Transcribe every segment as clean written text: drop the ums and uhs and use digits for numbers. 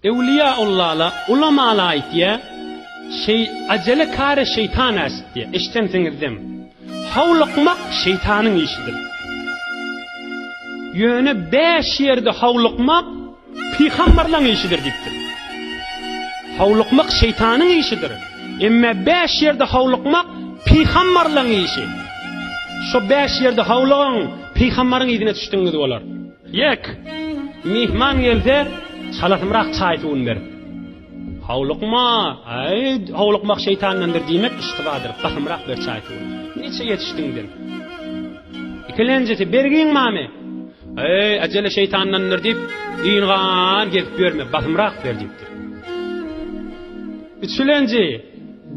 Evliyaullah'la ulamalar aytiye acele kare şeytan est diye işten sinirdim. Havluqmaq şeytanın işidir. Yöne 5 yerde havluqmaq peygamberlerin işidir diptir. Havluqmaq şeytanın işidir. Emme 5 yerde havluqmaq peygamberlerin işi. Şu 5 yerde havluğun peygamberin idine düştüğünde olar. Yek mihman gelse salatımrak çaytığın ver. Havluqmaq şeytanındır demek istibadır. Bakımrak ver çaytığın. Neçe yetiştiğinden. İkilencesi bergin mami. Acele şeytanındır deyip iğinğan gelip görme. Bakımrak ver deyiptir. Üçüncü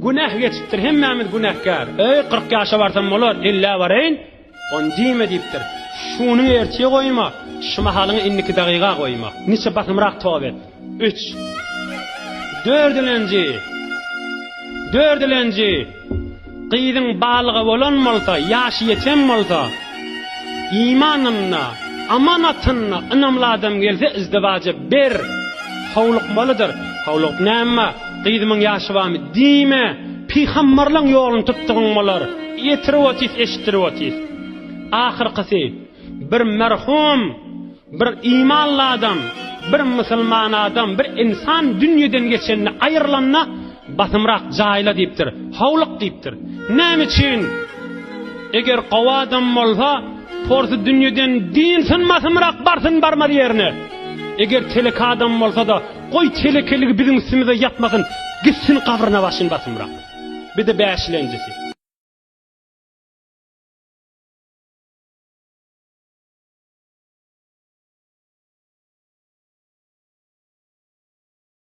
günah geçiptir. Hemmemiz günahkar. 40 yaşa varsam olur. İlla varayın. On diyme deyiptir. Şunu erçeye koyma. Şu mahalını 12 dakika koyma. Niçe bakımrak tövbe. 3. Dördülenci. Qıydın balığı olan molsa, yaşı yeten molsa, imanınla, amanatınla ınamlı adam gelse izdivacı bir havluqmalıdır. Havluq näme? Qıydımın yaşı var mı? Dime. Peygamberlerin yolunu tuttuğun molar. Yetirip otis, eşittirip otis. Ahirqisi bir merhum, bir imanlı adam, bir musulman adam, bir insan dünyadan geçenini ayırlanna batımrak cayla deyiptir. Havluq deyiptir. Näme için? Eger qawa adam bolsa, porsu dünyadan dinsin matımrak barsın barmady yerine. Eger telek adam bolsa da qoy telekeligi bizim üstümüze yatmasın, gitsin qabrına başın batımrak. Bir de beşilencisi.